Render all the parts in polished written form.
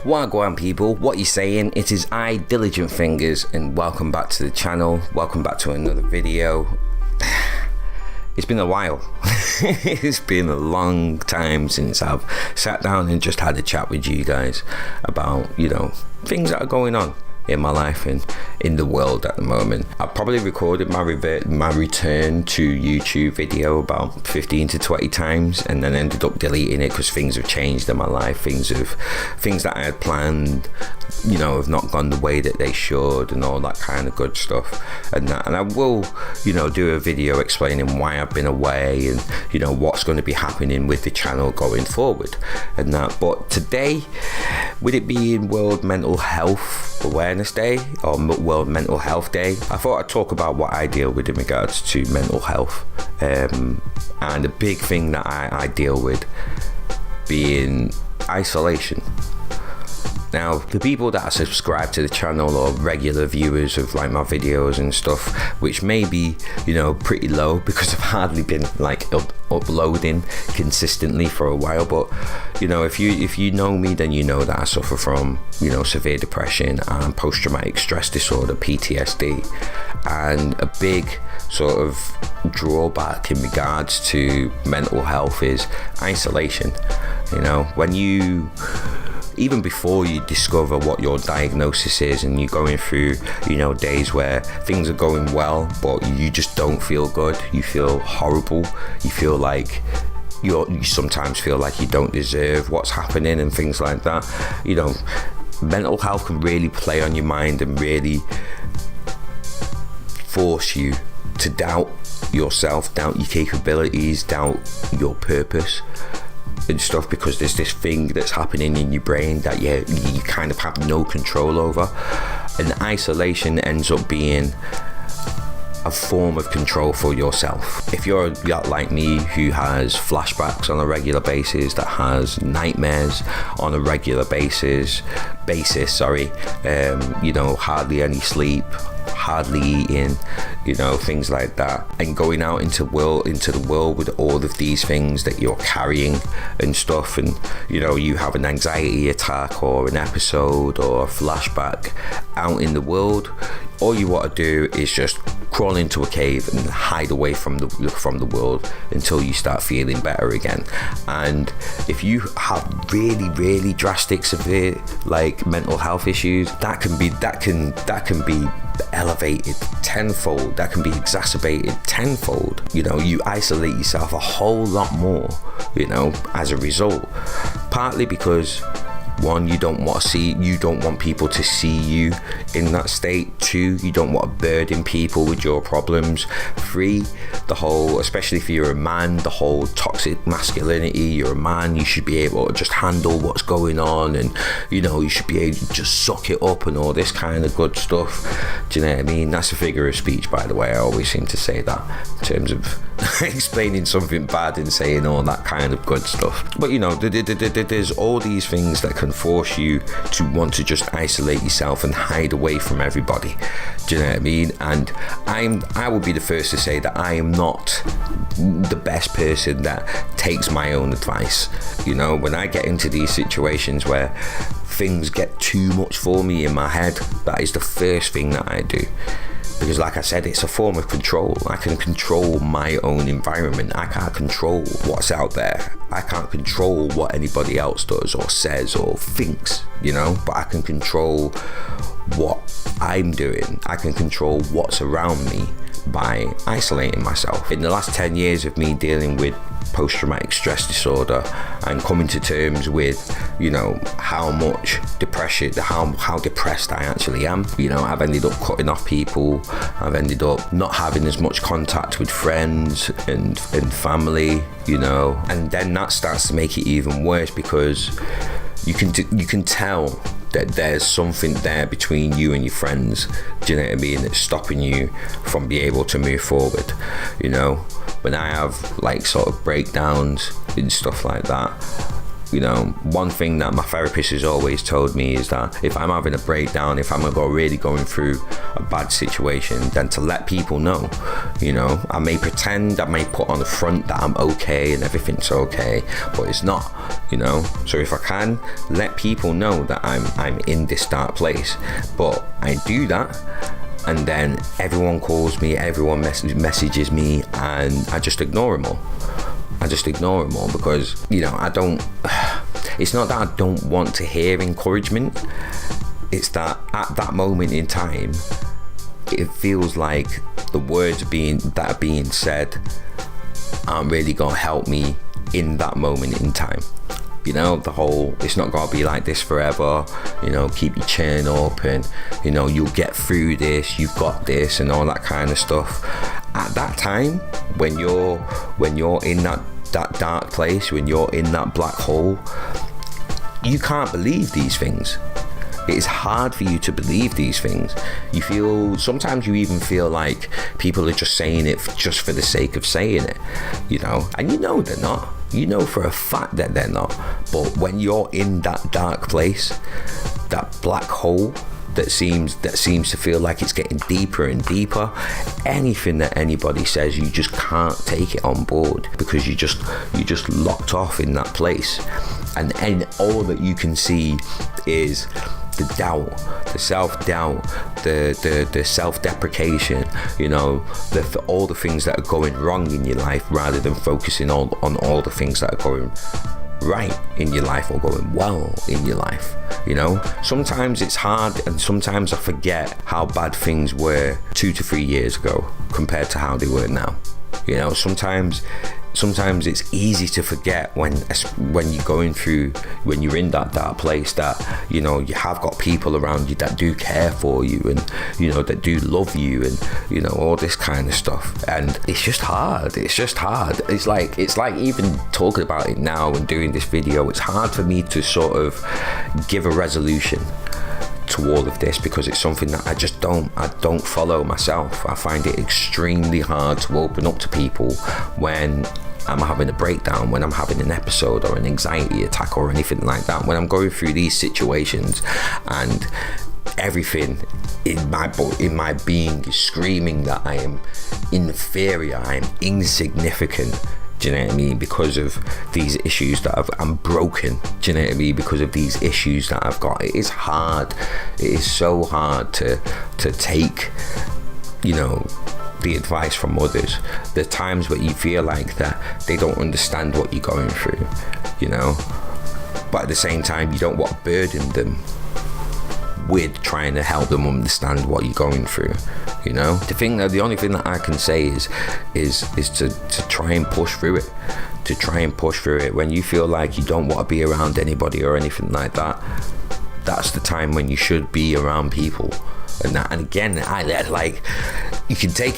Wagwan people, what you saying? It is I, Diligent Fingers, and welcome back to the channel. Welcome back to another video. It's been a while. It's been a long time since I've sat down and just had a chat with you guys about, things that are going on in my life and in the world at the moment. I probably recorded my return to YouTube video about 15 to 20 times and then ended up deleting it because things have changed in my life. Things that I had planned, have not gone the way that they should and all that kind of good stuff. And I will, do a video explaining why I've been away and, what's going to be happening with the channel going forward and that. But today, with it being World Mental Health Awareness Day or World Mental Health Day, I thought I'd talk about what I deal with in regards to mental health, and the big thing that I deal with being isolation. Now, the people that are subscribed to the channel or regular viewers of my videos and stuff, which may be, pretty low because I've hardly been uploading consistently for a while, but if you know me, then you know that I suffer from severe depression and post-traumatic stress disorder, PTSD, and a big sort of drawback in regards to mental health is isolation. When you, even before you discover what your diagnosis is and you're going through, days where things are going well, but you just don't feel good, you feel horrible, you feel like you sometimes feel like you don't deserve what's happening and things like that. Mental health can really play on your mind and really force you to doubt yourself, doubt your capabilities, doubt your purpose and stuff, because there's this thing that's happening in your brain that you kind of have no control over, and isolation ends up being a form of control for yourself. If you're like me, who has flashbacks on a regular basis, that has nightmares on a regular basis, hardly any sleep, hardly eating, things like that, and going out into the world with all of these things that you're carrying and stuff, and you have an anxiety attack or an episode or a flashback out in the world, all you want to do is just crawl into a cave and hide away from the world until you start feeling better again. And if you have really, really drastic, severe mental health issues, that can be elevated tenfold, that can be exacerbated tenfold. You isolate yourself a whole lot more, as a result, partly because one, you don't want people to see you in that state. Two, you don't want to burden people with your problems. Three, especially if you're a man, the whole toxic masculinity. You're a man, you should be able to just handle what's going on, and you should be able to just suck it up and all this kind of good stuff. Do you know what I mean? That's a figure of speech, by the way. I always seem to say that in terms of explaining something bad and saying all that kind of good stuff. But there's all these things that can force you to want to just isolate yourself and hide away from everybody. Do you know what I mean? And I will be the first to say that I am not the best person that takes my own advice. When I get into these situations where things get too much for me in my head, that is the first thing that I do. Because like I said, it's a form of control. I can control my own environment. I can't control what's out there. I can't control what anybody else does or says or thinks, but I can control what I'm doing. I can control what's around me by isolating myself. In the last 10 years of me dealing with post-traumatic stress disorder and coming to terms with how much depression, how depressed I actually am, I've ended up cutting off people. I've ended up not having as much contact with friends and family, and then that starts to make it even worse, because you can tell that there's something there between you and your friends, do you know what I mean, that's stopping you from being able to move forward. When I have sort of breakdowns and stuff like that, You know, one thing that my therapist has always told me is that if I'm having a breakdown, if I'm really going through a bad situation, then to let people know. You know, I may pretend, I may put on the front that I'm okay and everything's okay, but it's not, you know. So if I can let people know that I'm in this dark place, but I do that, and then everyone calls me, everyone messages me, and I just ignore them all. Because, you know, it's not that I don't want to hear encouragement. It's that at that moment in time, it feels like the words that are being said aren't really going to help me in that moment in time. You know, the whole, it's not going to be like this forever, you know, keep your chin up and, you know, you'll get through this, you've got this and all that kind of stuff. At that time, when you're in that dark place, when you're in that black hole, you can't believe these things. It's hard for you to believe these things. Sometimes you even feel like people are just saying it just for the sake of saying it, you know, and you know they're not. You know for a fact that they're not. But when you're in that dark place, that black hole that seems to feel like it's getting deeper and deeper, anything that anybody says, you just can't take it on board, because you just locked off in that place, and all that you can see is the doubt, the self-doubt, the self-deprecation, you know, all the things that are going wrong in your life, rather than focusing on all the things that are going right in your life or going well in your life. You know, sometimes it's hard, and sometimes I forget how bad things were 2 to 3 years ago compared to how they were now. You know, sometimes it's easy to forget when you're in that dark place, that, you know, you have got people around you that do care for you, and, you know, that do love you, and, you know, all this kind of stuff. And it's just hard. It's like even talking about it now and doing this video, it's hard for me to sort of give a resolution to all of this, because it's something that I don't follow myself. I find it extremely hard to open up to people when I'm having a breakdown, when I'm having an episode or an anxiety attack or anything like that, when I'm going through these situations and everything in my being is screaming that I am inferior, I am insignificant. Do you know what I mean? Because of these issues that I'm broken. Do you know what I mean? Because of these issues that I've got. It is hard. It is so hard to take, you know, the advice from others. The times where you feel like that they don't understand what you're going through, you know, but at the same time you don't want to burden them with trying to help them understand what you're going through, you know. The only thing that I can say is to try and push through it. When you feel like you don't want to be around anybody or anything like that, that's the time when you should be around people. And again, you can take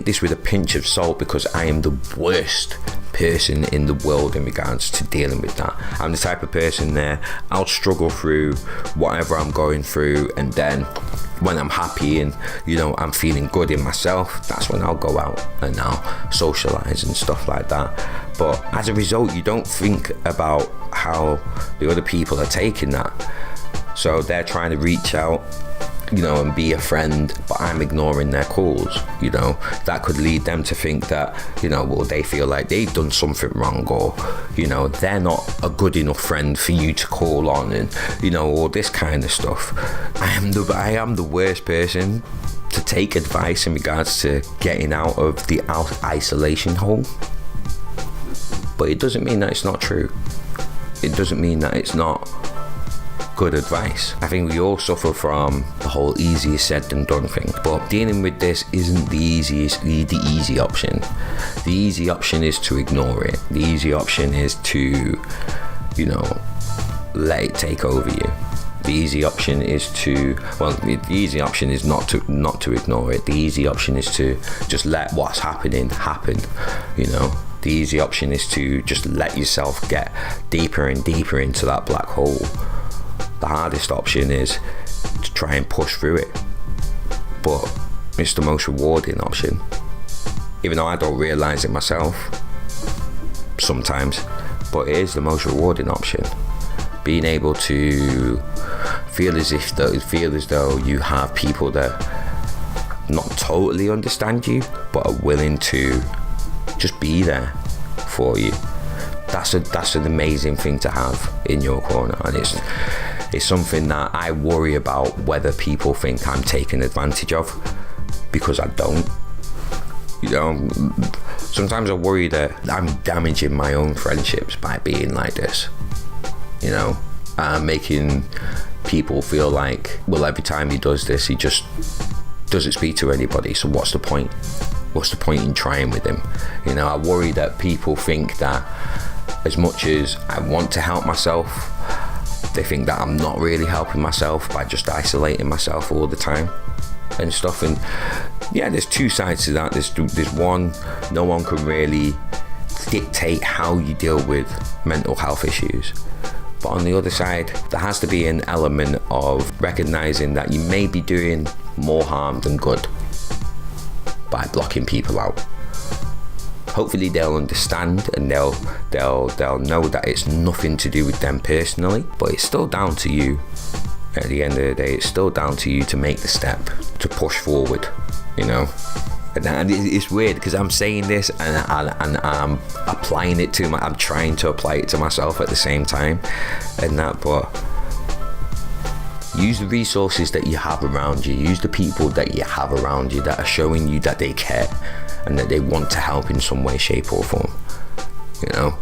this with a pinch of salt, because I am the worst person in the world in regards to dealing with that. I'm the type of person there, I'll struggle through whatever I'm going through, and then when I'm happy and, you know, I'm feeling good in myself, that's when I'll go out and I'll socialize and stuff like that. But as a result, you don't think about how the other people are taking that. So they're trying to reach out, you know, and be a friend, but I'm ignoring their calls. You know, that could lead them to think that, you know, well, they feel like they've done something wrong, or, you know, they're not a good enough friend for you to call on, and, you know, all this kind of stuff. I am the worst person to take advice in regards to getting out of the isolation hole. But it doesn't mean that it's not true. It doesn't mean that it's not good advice. I think we all suffer from the whole easier said than done thing, but dealing with this isn't the easy option. The easy option is to ignore it. The easy option is to, you know, let it take over you. The easy option is the easy option is not to ignore it. The easy option is to just let what's happening happen, you know. The easy option is to just let yourself get deeper and deeper into that black hole. The hardest option is to try and push through it, but it's the most rewarding option. Even though I don't realize it myself sometimes, but it is the most rewarding option. Being able to feel as though you have people that not totally understand you, but are willing to just be there for you. That's an amazing thing to have in your corner, and it's something that I worry about whether people think I'm taking advantage of, because I don't. You know, sometimes I worry that I'm damaging my own friendships by being like this. You know, making people feel like, well, every time he does this, he just doesn't speak to anybody, so what's the point? What's the point in trying with him? You know, I worry that people think that as much as I want to help myself, they think that I'm not really helping myself by just isolating myself all the time and stuff. And yeah, there's two sides to that. There's one, no one can really dictate how you deal with mental health issues. But on the other side, there has to be an element of recognizing that you may be doing more harm than good by blocking people out. Hopefully they'll understand, and they'll know that it's nothing to do with them personally, but it's still down to you. At the end of the day, it's still down to you to make the step, to push forward, you know. And it's weird because I'm saying this and I'm applying it to I'm trying to apply it to myself at the same time, and that. But use the resources that you have around you. Use the people that you have around you that are showing you that they care and that they want to help in some way, shape, or form. You know,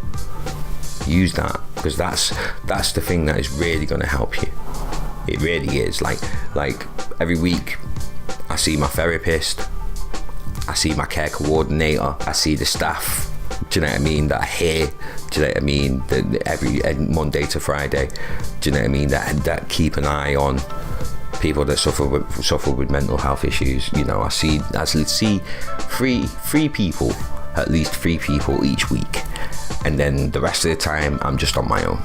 use that, because that's the thing that is really going to help you. It really is. Like every week, I see my therapist. I see my care coordinator, I see the staff, do you know what I mean, that are here, do you know what I mean, every Monday to Friday, do you know what I mean, that keep an eye on people that suffer with mental health issues. You know, I see three people, at least 3 people each week, and then the rest of the time I'm just on my own.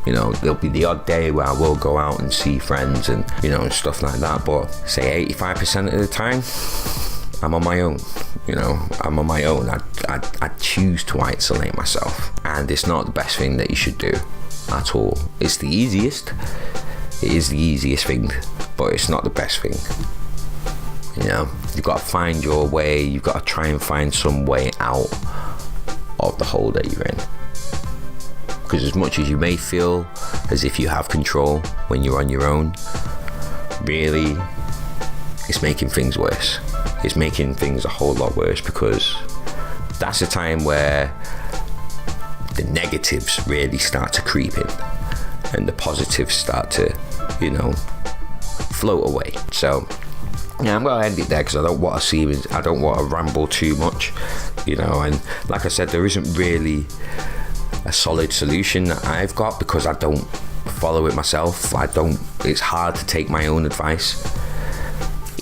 You know, there'll be the odd day where I will go out and see friends and, you know, and stuff like that, but say 85% of the time I'm on my own. You know, I'm on my own. I choose to isolate myself, and it's not the best thing that you should do at all. It's the easiest. It is the easiest thing, but it's not the best thing. You know, you've got to find your way. You've got to try and find some way out of the hole that you're in. Because as much as you may feel as if you have control when you're on your own, really, it's making things worse. It's making things a whole lot worse, because that's a time where the negatives really start to creep in and the positives start to, you know, float away. So yeah, I'm gonna end it there, because I don't want to ramble too much, you know. And like I said, there isn't really a solid solution that I've got, because I don't follow it myself. It's hard to take my own advice.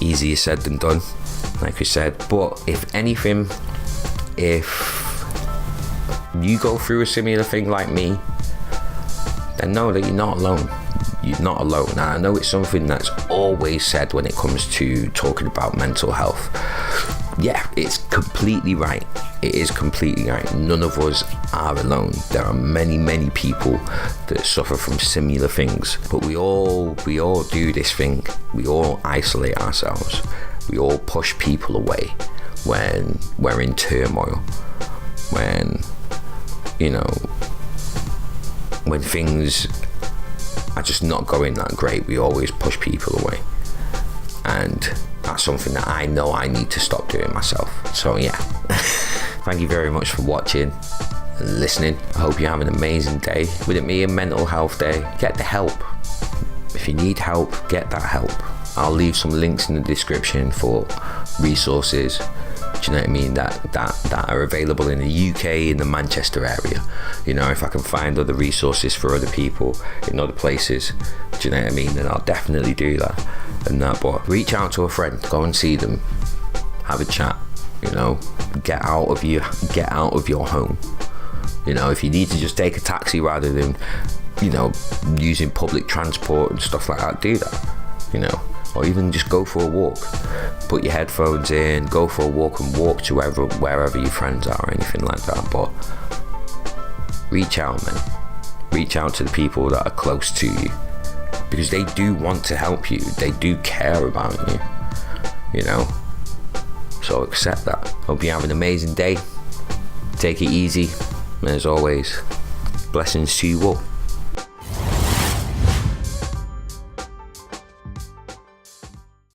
Easier said than done, like we said. But if anything, if you go through a similar thing like me, then know that you're not alone. You're not alone. And I know it's something that's always said when it comes to talking about mental health. Yeah, it's completely right. It is completely right. None of us are alone. There are many, many people that suffer from similar things. But we all do this thing. We all isolate ourselves. We all push people away when we're in turmoil. When, you know, when things are just not going that great, we always push people away. And that's something that I know I need to stop doing myself. So yeah. Thank you very much for watching and listening. I hope you have an amazing day. With it being Mental Health Day, get the help. If you need help, get that help. I'll leave some links in the description for resources, do you know what I mean, that are available in the UK, in the Manchester area. You know, if I can find other resources for other people in other places, do you know what I mean, then I'll definitely do that. And that, but reach out to a friend, go and see them, have a chat. You know, get out of your home. You know, if you need to just take a taxi rather than, you know, using public transport and stuff like that, do that. You know, or even just go for a walk. Put your headphones in, go for a walk, and walk to wherever your friends are or anything like that. But reach out, man. Reach out to the people that are close to you, because they do want to help you. They do care about you, you know. So accept that. Hope you have an amazing day. Take it easy. And as always, blessings to you all.